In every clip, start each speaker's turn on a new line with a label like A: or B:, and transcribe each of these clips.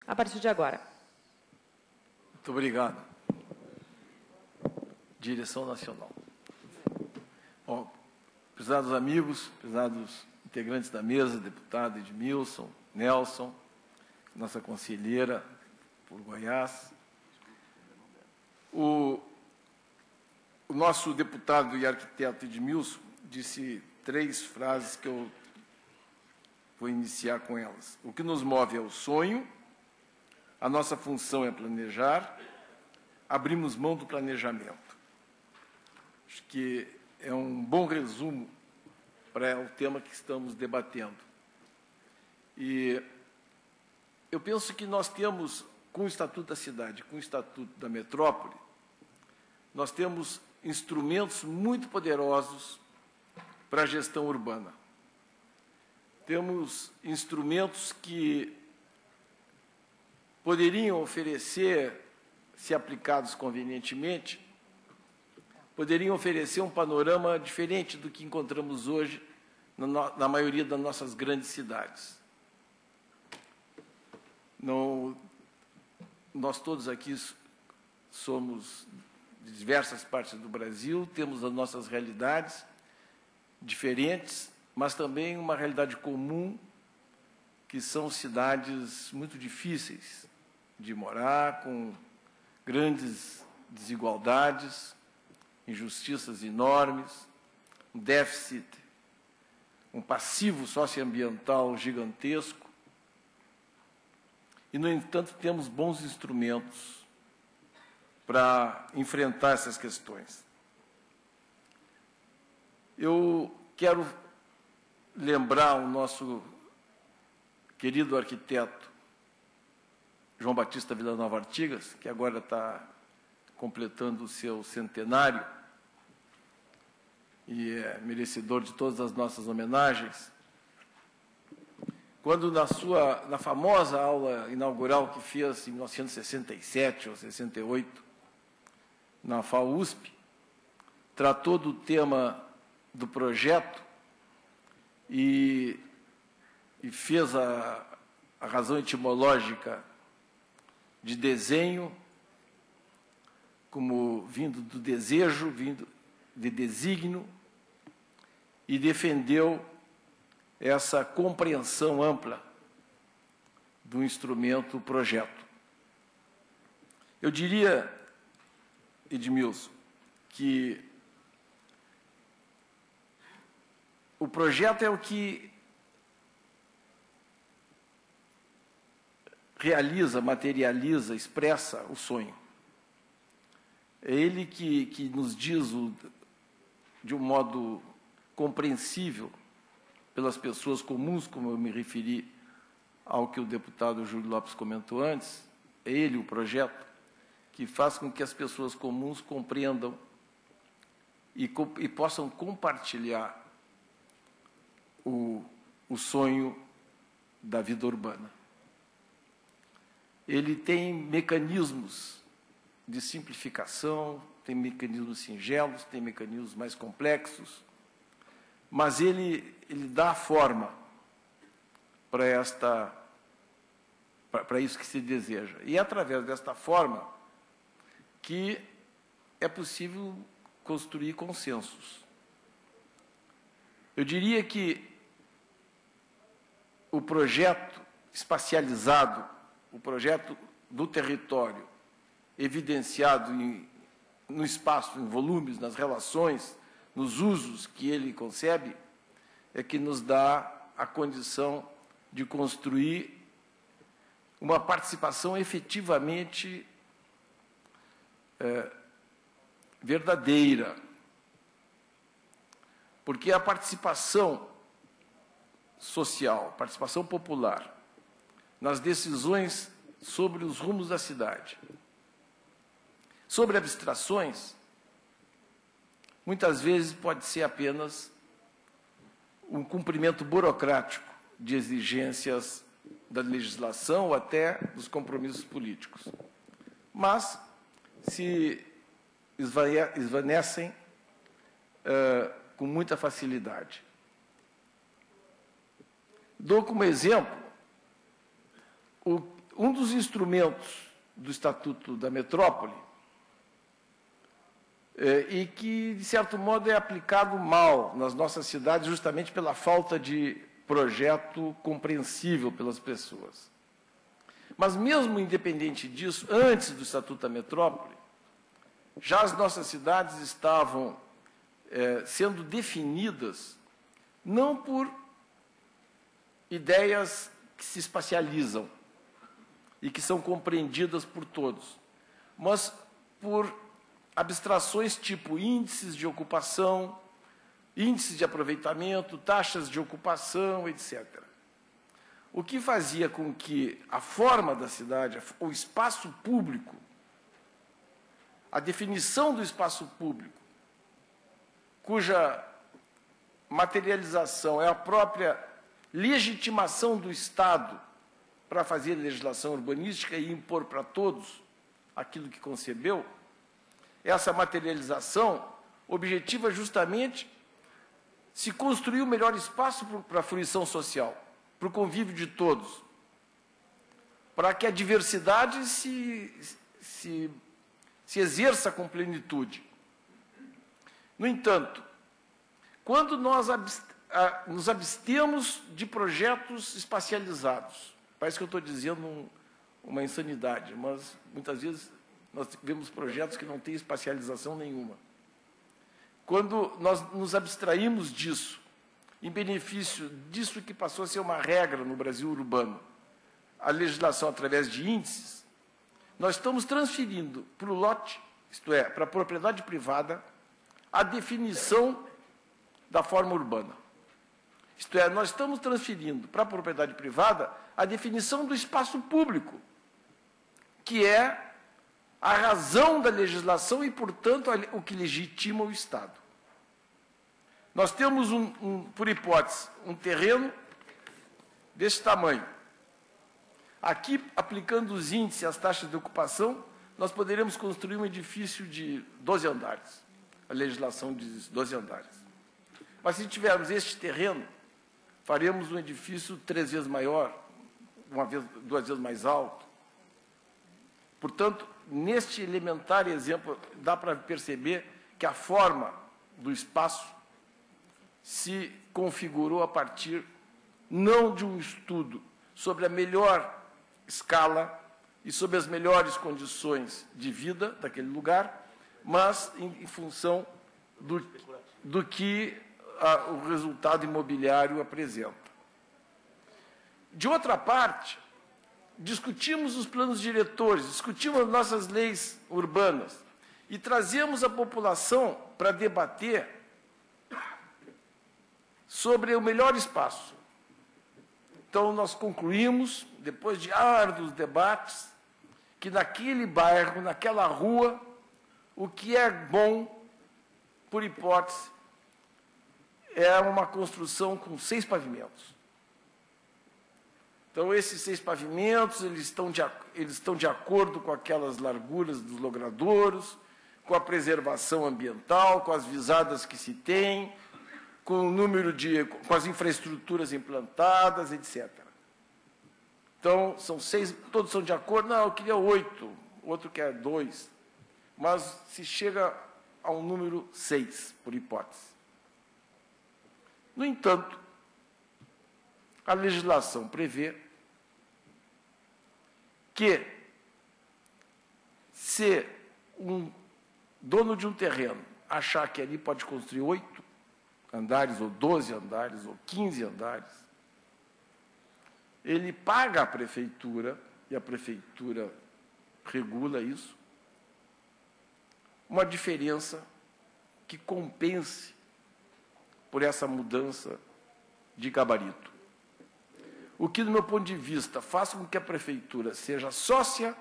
A: a partir de agora.
B: Muito obrigado. Direção Nacional. Bom, prezados amigos, prezados integrantes da mesa, deputado Edmilson, Nelson, nossa conselheira por Goiás. O nosso deputado e arquiteto Edmilson disse 3 frases que eu vou iniciar com elas. O que nos move é o sonho, a nossa função é planejar, abrimos mão do planejamento. Acho que é um bom resumo para o tema que estamos debatendo. E eu penso que nós temos, com o Estatuto da Cidade, com o Estatuto da Metrópole, nós temos instrumentos muito poderosos para a gestão urbana. Temos instrumentos que poderiam oferecer, se aplicados convenientemente, poderiam oferecer um panorama diferente do que encontramos hoje na maioria das nossas grandes cidades. Nós todos aqui somos de diversas partes do Brasil, temos as nossas realidades diferentes, mas também uma realidade comum, que são cidades muito difíceis de morar, com grandes desigualdades, injustiças enormes, um déficit, um passivo socioambiental gigantesco. E, no entanto, temos bons instrumentos para enfrentar essas questões. Eu quero lembrar o nosso querido arquiteto João Batista Villanova Artigas, que agora está completando o seu centenário e é merecedor de todas as nossas homenagens, quando na famosa aula inaugural que fez em 1967 ou 68, na FAUSP, tratou do tema do projeto e fez a razão etimológica de desenho como vindo do desejo, vindo de desígnio, e defendeu essa compreensão ampla do instrumento projeto. Eu diria, Edmilson, que o projeto é o que realiza, materializa, expressa o sonho. É ele que nos diz, de um modo compreensível pelas pessoas comuns, como eu me referi ao que o deputado Júlio Lopes comentou antes, é ele o projeto que faz com que as pessoas comuns compreendam e possam compartilhar o sonho da vida urbana. Ele tem mecanismos de simplificação, tem mecanismos singelos, tem mecanismos mais complexos, mas ele dá forma para isso que se deseja. E é através desta forma que é possível construir consensos. Eu diria que o projeto espacializado, o projeto do território, evidenciado no espaço, em volumes, nas relações, nos usos que ele concebe, é que nos dá a condição de construir uma participação efetivamente verdadeira. Porque a participação social, participação popular, nas decisões sobre os rumos da cidade, sobre abstrações, muitas vezes pode ser apenas um cumprimento burocrático de exigências da legislação ou até dos compromissos políticos. Mas se esvanecem com muita facilidade. Dou como exemplo um dos instrumentos do Estatuto da Metrópole e que, de certo modo, é aplicado mal nas nossas cidades justamente pela falta de projeto compreensível pelas pessoas. Mas, mesmo independente disso, antes do Estatuto da Metrópole, já as nossas cidades estavam sendo definidas não por ideias que se espacializam e que são compreendidas por todos, mas por abstrações tipo índices de ocupação, índices de aproveitamento, taxas de ocupação, etc. O que fazia com que a forma da cidade, o espaço público, a definição do espaço público, cuja materialização é a própria legitimação do Estado para fazer legislação urbanística e impor para todos aquilo que concebeu, essa materialização objetiva justamente se construir o melhor espaço para a fruição social, para o convívio de todos, para que a diversidade se exerça com plenitude. No entanto, quando nós nos abstemos de projetos espacializados, parece que eu estou dizendo uma insanidade, mas muitas vezes nós vemos projetos que não têm espacialização nenhuma. Quando nós nos abstraímos disso, em benefício disso que passou a ser uma regra no Brasil urbano, a legislação através de índices, nós estamos transferindo para o lote, isto é, para a propriedade privada, a definição da forma urbana. Isto é, nós estamos transferindo para a propriedade privada a definição do espaço público, que é a razão da legislação e, portanto, o que legitima o Estado. Nós temos, por hipótese, um terreno desse tamanho. Aqui, aplicando os índices e as taxas de ocupação, nós poderemos construir um edifício de 12 andares. A legislação diz 12 andares. Mas, se tivermos este terreno, faremos um edifício 3 vezes maior, 2 vezes mais alto. Portanto, neste elementar exemplo, dá para perceber que a forma do espaço se configurou a partir não de um estudo sobre a melhor escala e sobre as melhores condições de vida daquele lugar, mas em função do que o resultado imobiliário apresenta. De outra parte, discutimos os planos diretores, discutimos as nossas leis urbanas e trazemos a população para debater sobre o melhor espaço. Então, nós concluímos, depois de árduos debates, que naquele bairro, naquela rua, o que é bom, por hipótese, é uma construção com 6 pavimentos. Então, esses 6 pavimentos, eles estão de acordo com aquelas larguras dos logradouros, com a preservação ambiental, com as visadas que se tem, com o número com as infraestruturas implantadas, etc. Então, são 6, todos são de acordo. Não, eu queria 8, outro quer 2, mas se chega a um número 6, por hipótese. No entanto, a legislação prevê que, se um dono de um terreno achar que ali pode construir 8 andares, ou 12 andares, ou 15 andares, ele paga à prefeitura, e a prefeitura regula isso, uma diferença que compense por essa mudança de gabarito. O que, do meu ponto de vista, faz com que a prefeitura seja sócia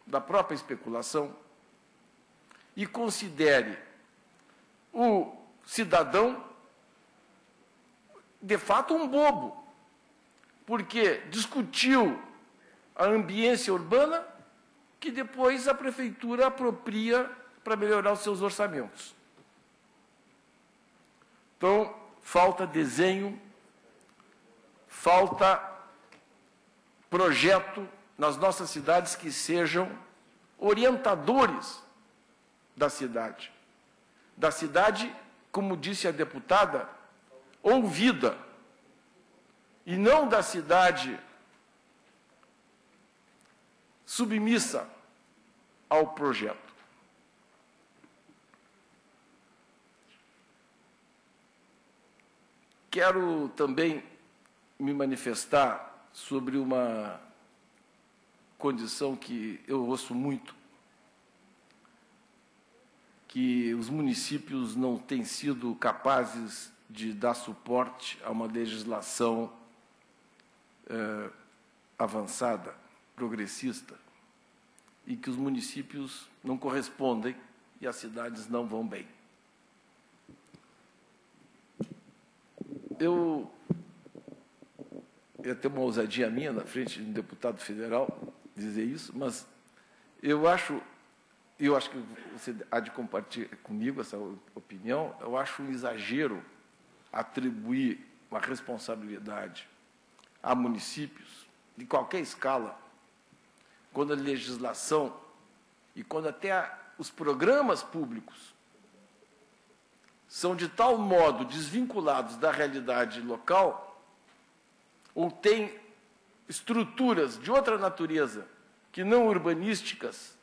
B: da própria especulação e considere o cidadão, de fato, um bobo, porque discutiu a ambiência urbana que depois a prefeitura apropria para melhorar os seus orçamentos. Então, falta desenho, falta projeto nas nossas cidades que sejam orientadores da cidade. Da cidade, como disse a deputada, ouvida, e não da cidade submissa ao projeto. Quero também me manifestar sobre uma condição que eu ouço muito, que os municípios não têm sido capazes de dar suporte a uma legislação avançada, progressista, e que os municípios não correspondem e as cidades não vão bem. Eu ia ter uma ousadia minha na frente de um deputado federal dizer isso, mas eu acho que você há de compartilhar comigo essa opinião, eu acho um exagero atribuir uma responsabilidade a municípios de qualquer escala, quando a legislação e quando até os programas públicos são de tal modo desvinculados da realidade local ou têm estruturas de outra natureza que não urbanísticas,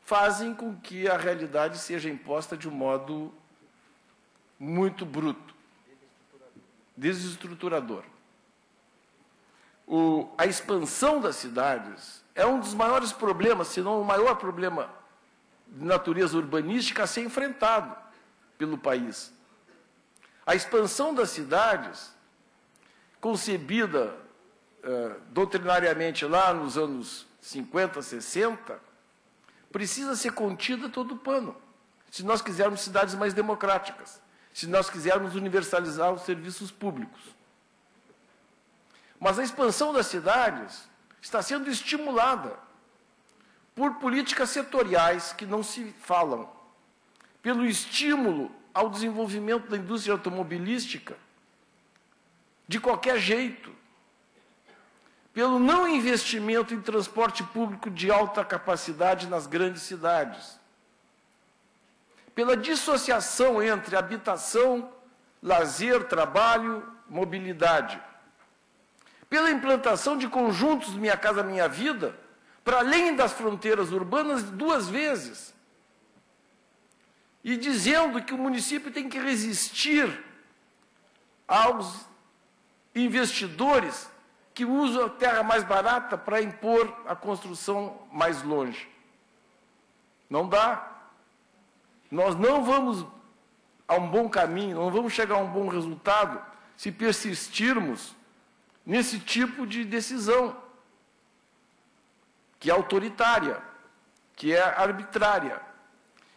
B: fazem com que a realidade seja imposta de um modo muito bruto, desestruturador. A expansão das cidades é um dos maiores problemas, se não o maior problema de natureza urbanística a ser enfrentado pelo país. A expansão das cidades, concebida doutrinariamente lá nos anos 50, 60, precisa ser contida a todo pano, se nós quisermos cidades mais democráticas, se nós quisermos universalizar os serviços públicos. Mas a expansão das cidades está sendo estimulada por políticas setoriais que não se falam, pelo estímulo ao desenvolvimento da indústria automobilística de qualquer jeito, pelo não investimento em transporte público de alta capacidade nas grandes cidades, pela dissociação entre habitação, lazer, trabalho, mobilidade, pela implantação de conjuntos Minha Casa Minha Vida, para além das fronteiras urbanas 2 vezes, e dizendo que o município tem que resistir aos investidores que usam a terra mais barata para impor a construção mais longe. Não dá. Nós não vamos a um bom caminho, não vamos chegar a um bom resultado se persistirmos nesse tipo de decisão, que é autoritária, que é arbitrária,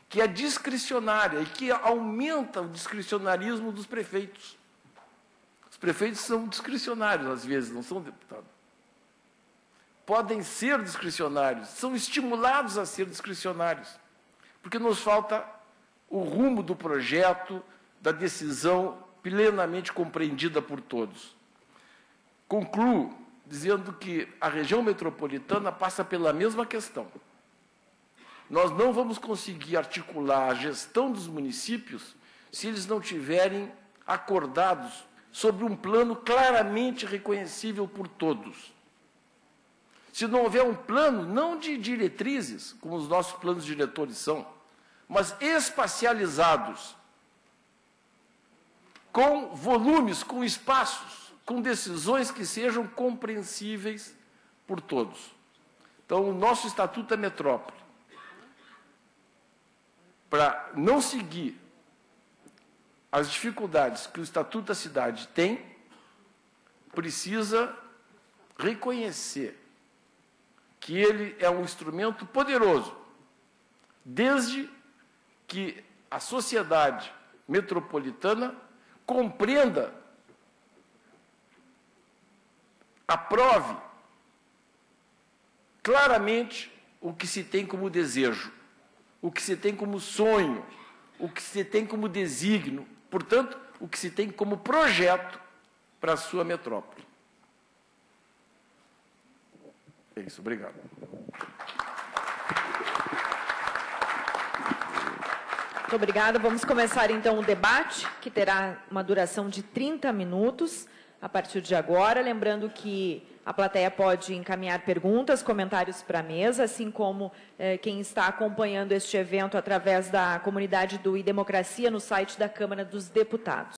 B: que é discricionária e que aumenta o discricionarismo dos prefeitos. Os prefeitos são discricionários, às vezes, não são deputados. Podem ser discricionários, são estimulados a ser discricionários, porque nos falta o rumo do projeto, da decisão plenamente compreendida por todos. Concluo dizendo que a região metropolitana passa pela mesma questão. Nós não vamos conseguir articular a gestão dos municípios se eles não tiverem acordados sobre um plano claramente reconhecível por todos. Se não houver um plano, não de diretrizes, como os nossos planos diretores são, mas espacializados, com volumes, com espaços, com decisões que sejam compreensíveis por todos. Então, o nosso Estatuto da Metrópole, para não seguir as dificuldades que o Estatuto da Cidade tem, precisa reconhecer que ele é um instrumento poderoso, desde que a sociedade metropolitana compreenda, aprove claramente o que se tem como desejo, o que se tem como sonho, o que se tem como desígnio, portanto, o que se tem como projeto para a sua metrópole. É isso, obrigado.
A: Muito obrigada. Vamos começar, então, o debate, que terá uma duração de 30 minutos a partir de agora. Lembrando que a plateia pode encaminhar perguntas, comentários para a mesa, assim como quem está acompanhando este evento através da comunidade do iDemocracia no site da Câmara dos Deputados.